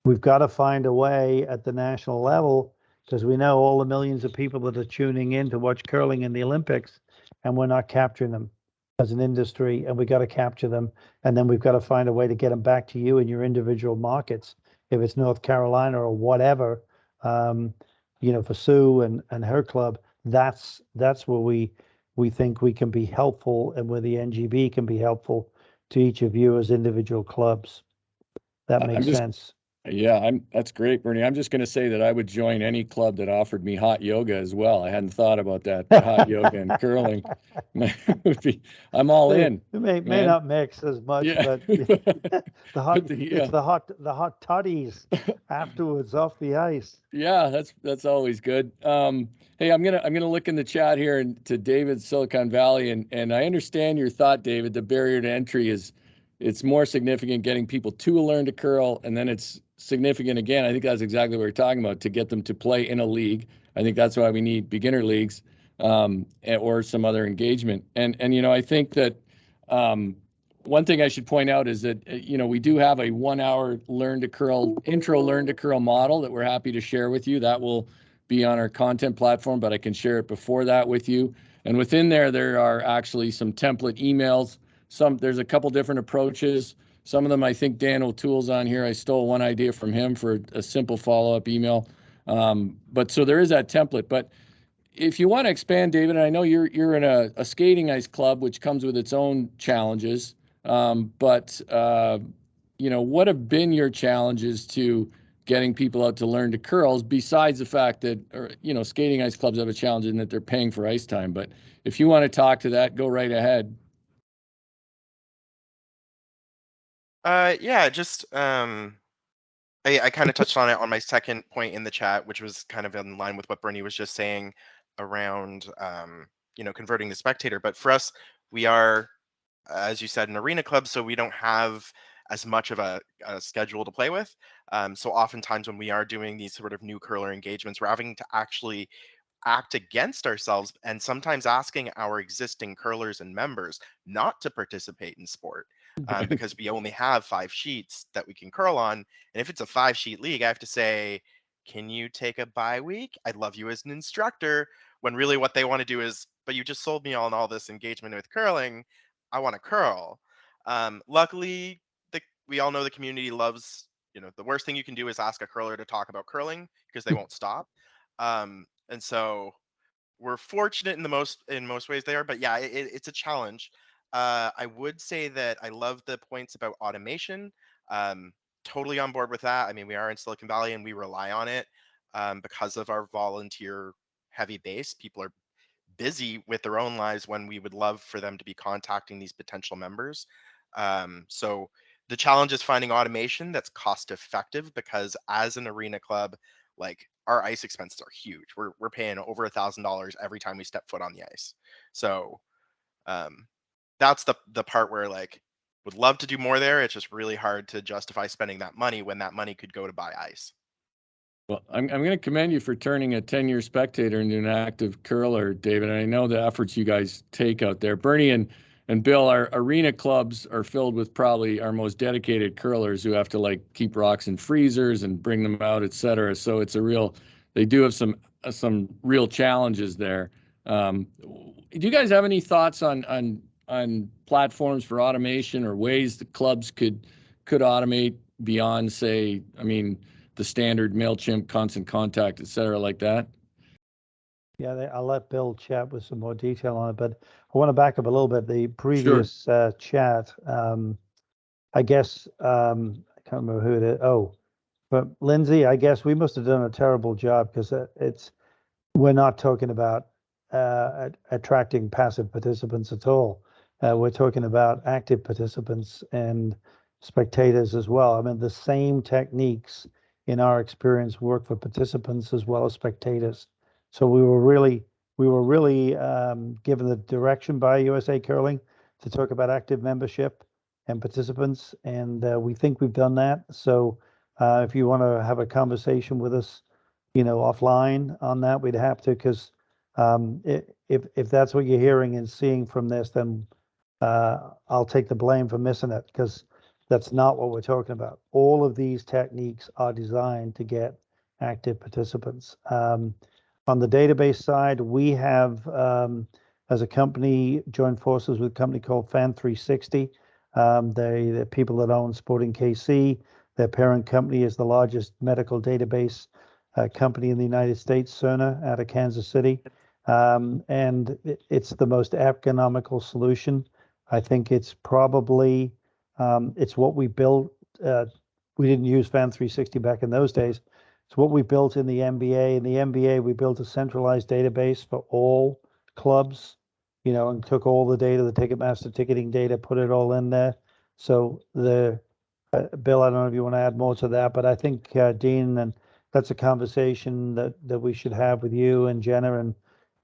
we've got to find a way at the national level, because we know all the millions of people that are tuning in to watch curling in the Olympics, and we're not capturing them as an industry, and we got to capture them. And then we've got to find a way to get them back to you in your individual markets, if it's North Carolina or whatever, for Sue and her club. That's where we think we can be helpful, and where the NGB can be helpful to each of you as individual clubs. That makes sense. Yeah, that's great, Bernie. I'm just going to say that I would join any club that offered me hot yoga as well. I hadn't thought about that. Hot yoga and curling. I'm all in. It may not mix as much, but it's the hot toddies afterwards off the ice. Yeah, that's always good. Hey, I'm gonna look in the chat here and to David, Silicon Valley, and I understand your thought, David. The barrier to entry it's more significant getting people to learn to curl, and then it's significant again. I think that's exactly what we're talking about, to get them to play in a league. I think that's why we need beginner leagues or some other engagement. And I think that one thing I should point out is that we do have a 1-hour learn to curl model that we're happy to share with you. That will be on our content platform, but I can share it before that with you. And within there are actually some template emails. There's a couple different approaches. Some of them, I think Dan O'Toole's on here. I stole one idea from him for a simple follow-up email. But so there is that template. But if you want to expand, David, and I know you're in a skating ice club, which comes with its own challenges. But what have been your challenges to getting people out to learn to curls, besides the fact that, skating ice clubs have a challenge in that they're paying for ice time? But if you want to talk to that, go right ahead. Yeah, just I kind of touched on it on my second point in the chat, which was kind of in line with what Bernie was just saying around converting the spectator. But for us, we are, as you said, an arena club, so we don't have as much of a schedule to play with. So oftentimes when we are doing these sort of new curler engagements, we're having to actually act against ourselves and sometimes asking our existing curlers and members not to participate in sport because we only have 5 sheets that we can curl on. And if it's a 5-sheet league, I have to say, can you take a bye week? I'd love you as an instructor, when really what they want to do is, but you just sold me on all this engagement with curling. I want to curl. Luckily, we all know the community loves, the worst thing you can do is ask a curler to talk about curling because they won't stop. And so we're fortunate in most ways there, but yeah, it's a challenge. I would say that I love the points about automation. Totally on board with that. I mean, we are in Silicon Valley and we rely on it because of our volunteer heavy base. People are busy with their own lives when we would love for them to be contacting these potential members. So the challenge is finding automation that's cost effective, because as an arena club, like, our ice expenses are huge. We're paying over $1,000 every time we step foot on the ice. So that's the part where, like, would love to do more there. It's just really hard to justify spending that money when that money could go to buy ice. Well, I'm going to commend you for turning a 10-year spectator into an active curler, David. And I know the efforts you guys take out there. Bernie and Bill, our arena clubs are filled with probably our most dedicated curlers who have to keep rocks in freezers and bring them out, et cetera. So they do have some real challenges there. Do you guys have any thoughts on platforms for automation or ways the clubs could automate beyond, say, the standard MailChimp, Constant Contact, et cetera, like that? Yeah, I'll let Bill chat with some more detail on it, but I want to back up a little bit. The previous chat, I guess, I can't remember who it is. Oh, but Lindsay, I guess we must have done a terrible job, because we're not talking about attracting passive participants at all. We're talking about active participants and spectators as well. I mean, the same techniques in our experience work for participants as well as spectators. So we were really given the direction by USA Curling to talk about active membership and participants, and we think we've done that. So if you want to have a conversation with us, offline on that, we'd have to, because if that's what you're hearing and seeing from this, then I'll take the blame for missing it, because that's not what we're talking about. All of these techniques are designed to get active participants. On the database side, we have, as a company, joined forces with a company called Fan360. The people that own Sporting KC, their parent company is the largest medical database company in the United States, Cerner, out of Kansas City. And it's the most economical solution. I think it's probably, it's what we built. We didn't use Fan360 back in those days. It's what we built in the NBA. In the NBA, we built a centralized database for all clubs, and took all the data, the Ticketmaster ticketing data, put it all in there. So Bill, I don't know if you want to add more to that, but I think Dean, and that's a conversation that we should have with you and Jenna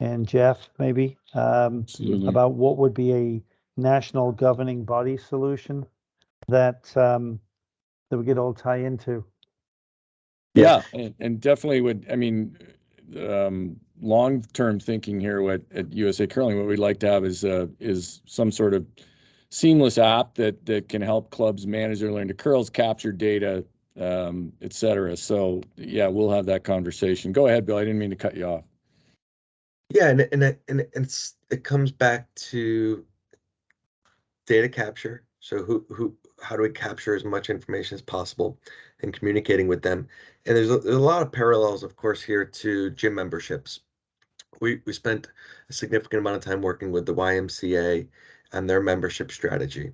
and Jeff, maybe, about what would be a national governing body solution that we could all tie into. Yeah, and definitely would. Long-term thinking here at USA Curling, what we'd like to have is some sort of seamless app that can help clubs manage their learn to curls, capture data, et cetera. So yeah, we'll have that conversation. Go ahead, Bill. I didn't mean to cut you off. Yeah, and it comes back to data capture. So how do we capture as much information as possible and communicating with them. And there's a lot of parallels, of course, here to gym memberships. We spent a significant amount of time working with the YMCA and their membership strategy.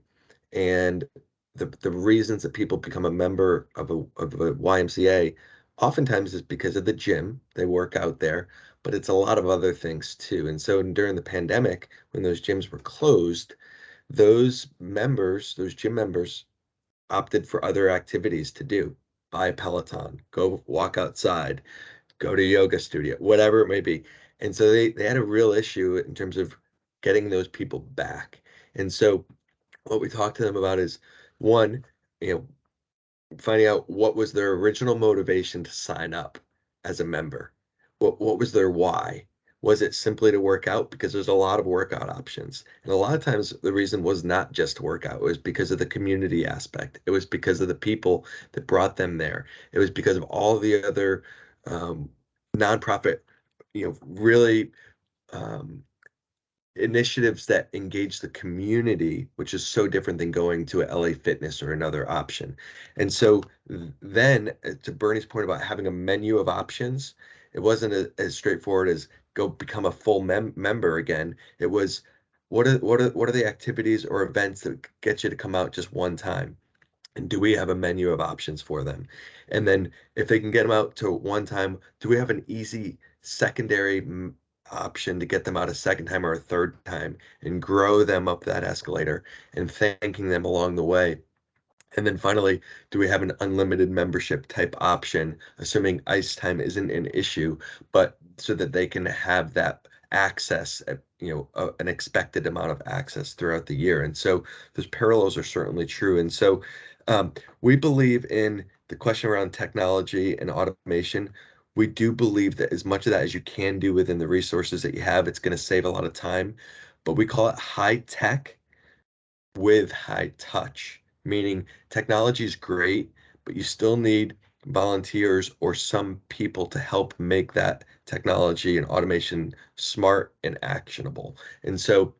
And the reasons that people become a member of a YMCA oftentimes is because of the gym. They work out there, but it's a lot of other things too. And so during the pandemic, when those gyms were closed, those members, those gym members, opted for other activities to do. Buy a Peloton, go walk outside, go to a yoga studio, whatever it may be. And so they had a real issue in terms of getting those people back. And so what we talked to them about is, one, you know, finding out what was their original motivation to sign up as a member. What was their why? Was it simply to work out? Because there's a lot of workout options. And a lot of times the reason was not just to work out. It was because of the community aspect. It was because of the people that brought them there. It was because of all the other nonprofit, really initiatives that engage the community, which is so different than going to a LA Fitness or another option. And so then, to Bernie's point about having a menu of options, it wasn't as straightforward as go become a full member again. It was what are the activities or events that get you to come out just one time? And do we have a menu of options for them? And then if they can get them out to one time, do we have an easy secondary option to get them out a second time or a third time and grow them up that escalator and thanking them along the way? And then finally, do we have an unlimited membership type option, assuming ice time isn't an issue, but so that they can have that access at, an expected amount of access throughout the year. And so those parallels are certainly true. And so we believe in the question around technology and automation. We do believe that as much of that as you can do within the resources that you have, it's going to save a lot of time. But we call it high tech with high touch, meaning technology is great, but you still need volunteers or some people to help make that technology and automation smart and actionable. And so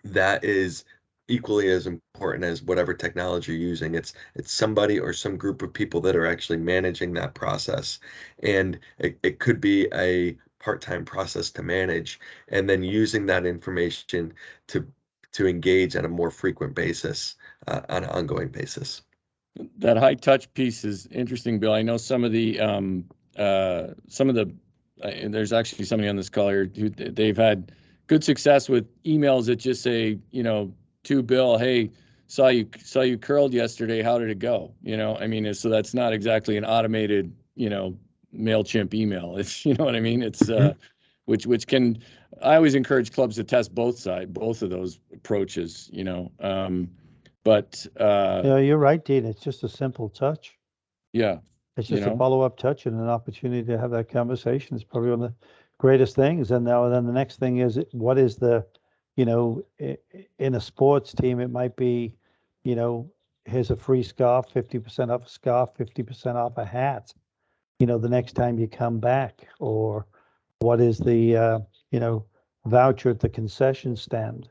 that is equally as important as whatever technology you're using. It's somebody or some group of people that are actually managing that process. And it could be a part-time process to manage, and then using that information to engage at a more frequent basis, on an ongoing basis. That high touch piece is interesting, Bill. I know some of the there's actually somebody on this call here who they've had good success with emails that just say, to Bill, hey, saw you curled yesterday. How did it go? I mean, so that's not exactly an automated, MailChimp email. It's, you know what I mean? It's which can, I always encourage clubs to test both of those approaches, but you're right, Dean. It's just a simple touch. Yeah. It's just a follow-up touch and an opportunity to have that conversation. It's probably one of the greatest things. And now then the next thing is, what is the, in a sports team, it might be, here's a free scarf, 50% off a scarf, 50% off a hat, the next time you come back. Or what is the, voucher at the concession stand,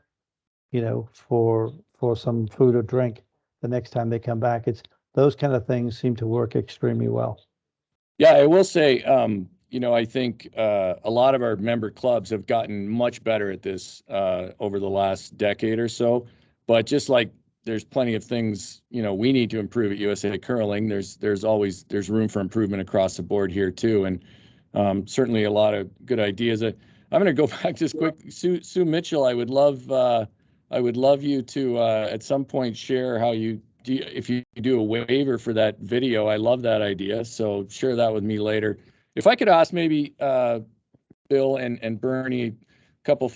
for some food or drink the next time they come back. It's those kind of things seem to work extremely well. Yeah, I will say, I think a lot of our member clubs have gotten much better at this over the last decade or so. But just like there's plenty of things, we need to improve at USA Curling, there's room for improvement across the board here too. And certainly a lot of good ideas. I'm going to go back just quick. Sue Mitchell, I would love you to at some point share how if you do a waiver for that video. I love that idea. So share that with me later. If I could ask maybe Bill and Bernie a couple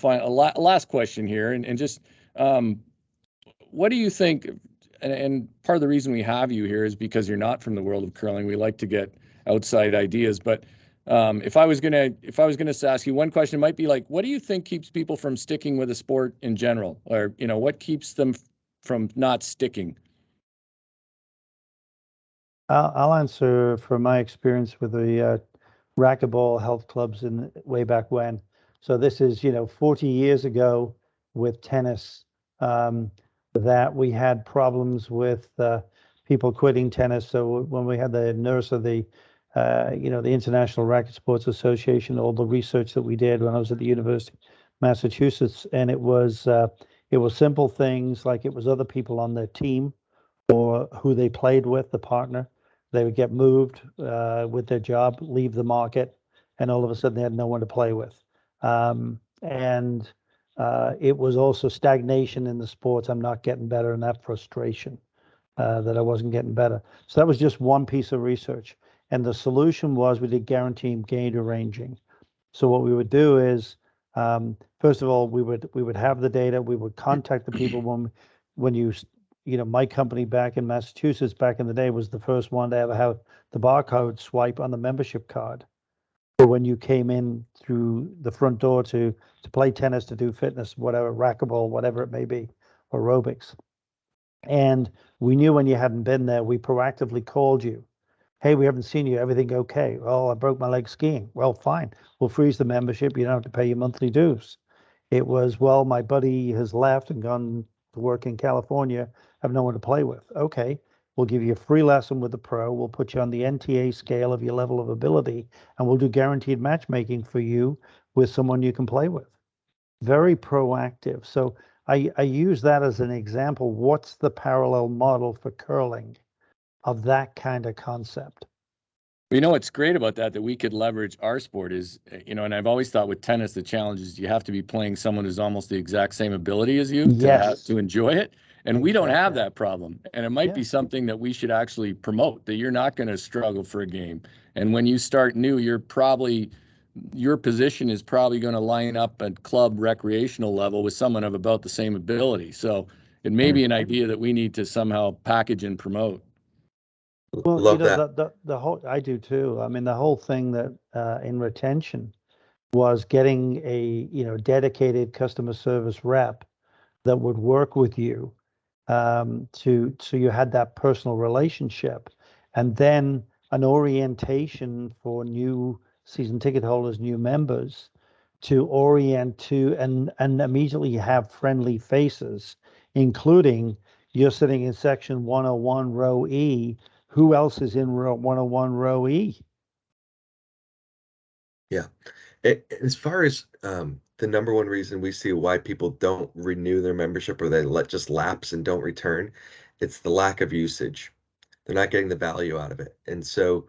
last question here, and just what do you think? And part of the reason we have you here is because you're not from the world of curling. We like to get outside ideas, but if I was gonna ask you one question, it might be like, what do you think keeps people from sticking with a sport in general, or what keeps them from not sticking? I'll answer from my experience with the racquetball health clubs in way back when. So this is 40 years ago with tennis. that we had problems with people quitting tennis. So when we had the nurse of the, the International Racket Sports Association, all the research that we did when I was at the University of Massachusetts, and it was simple things like it was other people on their team or who they played with, the partner. They would get moved with their job, leave the market, and all of a sudden they had no one to play with. And it was also stagnation in the sports. I'm not getting better, and that frustration that I wasn't getting better. So that was just one piece of research. And the solution was we did guaranteed gain arranging. So what we would do is, first of all, we would have the data. We would contact the people when my company back in Massachusetts back in the day was the first one to ever have the barcode swipe on the membership card. So when you came in through the front door to play tennis, to do fitness, whatever, racquetball, whatever it may be, aerobics. And we knew when you hadn't been there, we proactively called you. Hey, we haven't seen you. Everything okay? Well, I broke my leg skiing. Well, fine. We'll freeze the membership. You don't have to pay your monthly dues. It was, well, my buddy has left and gone to work in California. I have no one to play with. Okay. We'll give you a free lesson with the pro. We'll put you on the NTA scale of your level of ability, and we'll do guaranteed matchmaking for you with someone you can play with. Very proactive. So I use that as an example. What's the parallel model for curling of that kind of concept? What's great about that we could leverage our sport is, and I've always thought with tennis, the challenge is you have to be playing someone who's almost the exact same ability as you to enjoy it. And we don't have that problem. And it might be something that we should actually promote, that you're not going to struggle for a game. And when you start new, your position is probably going to line up at club recreational level with someone of about the same ability. So it may be an idea that we need to somehow package and promote. Well, love that. The whole, I do too. I mean, the whole thing that in retention was getting a dedicated customer service rep that would work with you so you had that personal relationship, and then an orientation for new season ticket holders, new members, to orient to and immediately have friendly faces, including you're sitting in section 101 row E. Who else is in row 101 row E? Yeah. As far as the number one reason we see why people don't renew their membership or they just lapse and don't return, it's the lack of usage. They're not getting the value out of it. And so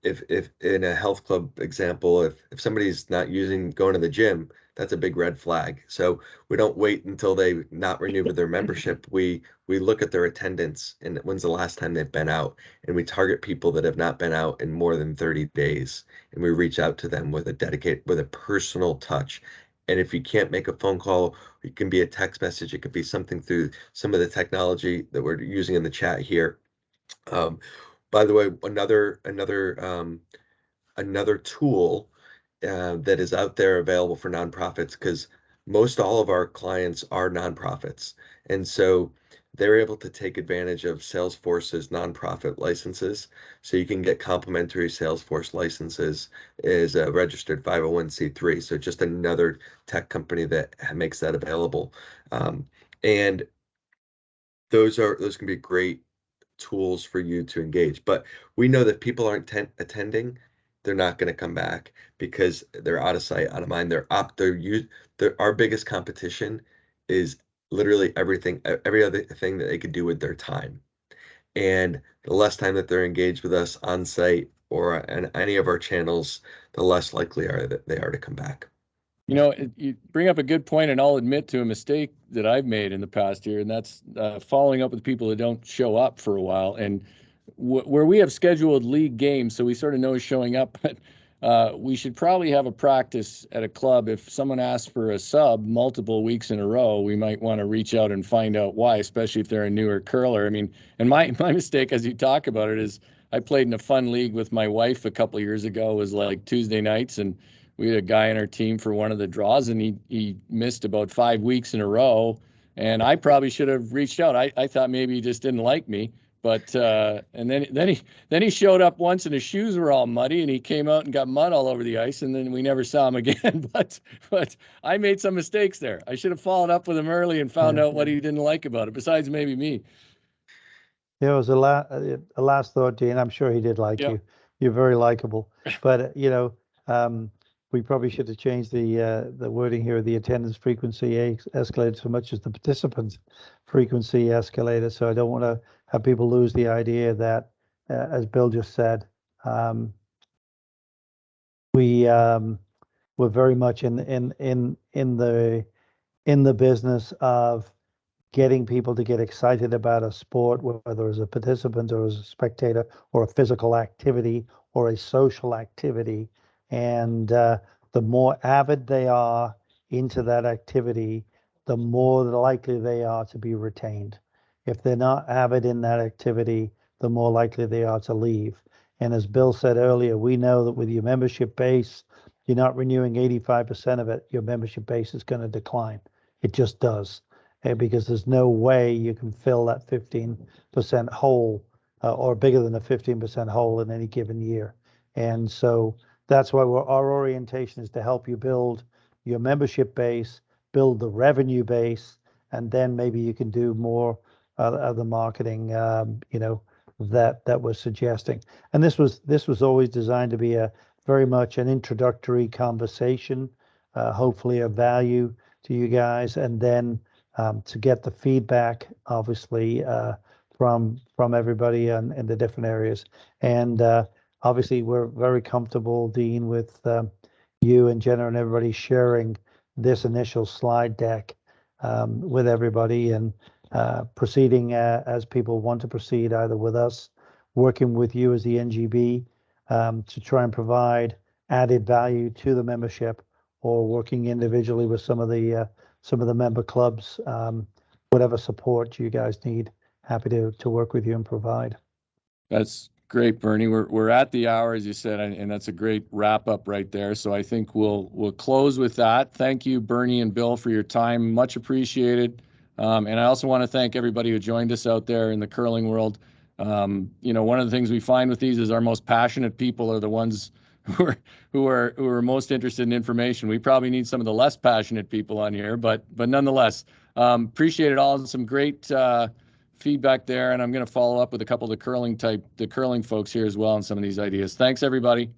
if in a health club example, if somebody's not going to the gym, that's a big red flag. So we don't wait until they not renew their membership. We look at their attendance and when's the last time they've been out, and we target people that have not been out in more than 30 days, and we reach out to them with a personal touch. And if you can't make a phone call, it can be a text message. It could be something through some of the technology that we're using in the chat here. By the way, another tool that is out there available for nonprofits, because most all of our clients are nonprofits, and so they're able to take advantage of Salesforce's nonprofit licenses. So you can get complimentary Salesforce licenses as a registered 501c3. So just another tech company that makes that available, and those can be great tools for you to engage. But we know that people aren't attending, they're not going to come back because they're out of sight, out of mind. Our biggest competition is literally every other thing that they could do with their time. And the less time that they're engaged with us on site or on any of our channels, the less likely they are to come back. You bring up a good point, and I'll admit to a mistake that I've made in the past year, and that's following up with people that don't show up for a while. And where we have scheduled league games, so we sort of know who's showing up, but we should probably have a practice at a club. If someone asks for a sub multiple weeks in a row, we might want to reach out and find out why, especially if they're a newer curler. I mean, and my mistake, as you talk about it, is I played in a fun league with my wife a couple of years ago. It was like Tuesday nights, and we had a guy in our team for one of the draws, and he missed about 5 weeks in a row. And I probably should have reached out. I thought maybe he just didn't like me, But and then he showed up once and his shoes were all muddy and he came out and got mud all over the ice and then we never saw him again. But I made some mistakes there. I should have followed up with him early and found out what he didn't like about it, besides maybe me. It was a last thought, Dean. I'm sure he did like Yeah. you. You're very likable. But we probably should have changed the wording here, the attendance frequency escalated so much as the participant frequency escalated. So I don't want to have people lose the idea that, as Bill just said, we're very much in the business of getting people to get excited about a sport, whether as a participant or as a spectator, or a physical activity or a social activity. And the more avid they are into that activity, the more likely they are to be retained. If they're not avid in that activity, the more likely they are to leave. And as Bill said earlier, we know that with your membership base, you're not renewing 85% of it, your membership base is going to decline. It just does. Because there's no way you can fill that 15% hole or bigger than a 15% hole in any given year. And so that's why our orientation is to help you build your membership base, build the revenue base, and then maybe you can do more of the marketing, that we're suggesting. And this was always designed to be very much an introductory conversation, hopefully of value to you guys, and then to get the feedback, obviously, from everybody in the different areas. And obviously, we're very comfortable, Dean, with you and Jenna and everybody sharing this initial slide deck with everybody and proceeding as people want to proceed, either with us, working with you as the NGB to try and provide added value to the membership, or working individually with some of the member clubs, whatever support you guys need, happy to work with you and provide. That's great, Bernie. We're at the hour, as you said, and that's a great wrap up right there. So I think we'll close with that. Thank you, Bernie and Bill, for your time. Much appreciated. And I also want to thank everybody who joined us out there in the curling world. One of the things we find with these is our most passionate people are the ones who are most interested in information. We probably need some of the less passionate people on here, but nonetheless, appreciate it all. Some great feedback there, and I'm going to follow up with a couple of the curling folks here as well on some of these ideas. Thanks, everybody.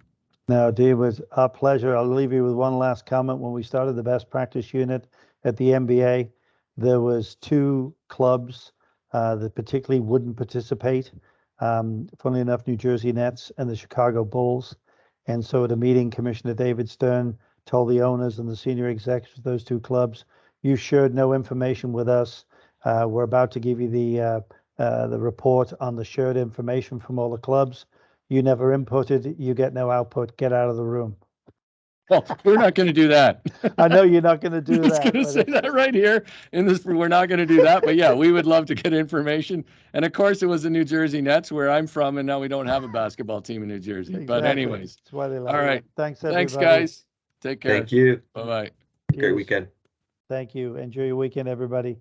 No, Dee, it was a pleasure. I'll leave you with one last comment. When we started the best practice unit at the NBA, there was 2 clubs that particularly wouldn't participate. Funnily enough, New Jersey Nets and the Chicago Bulls. And so at a meeting, Commissioner David Stern told the owners and the senior execs of those 2 clubs, you shared no information with us. We're about to give you the report on the shared information from all the clubs. You never inputted, you get no output, get out of the room. Well, we're not going to do that. I know you're not going to do I was that. going to say that right here in this. We're not going to do that, but yeah, we would love to get information. And of course, it was the New Jersey Nets, where I'm from, and now we don't have a basketball team in New Jersey. Exactly. But anyways, that's why they love all you. right. Thanks, everybody. Thanks, guys. Take care. Thank you. Bye-bye. Great Cheers. weekend. Thank you. Enjoy your weekend, everybody.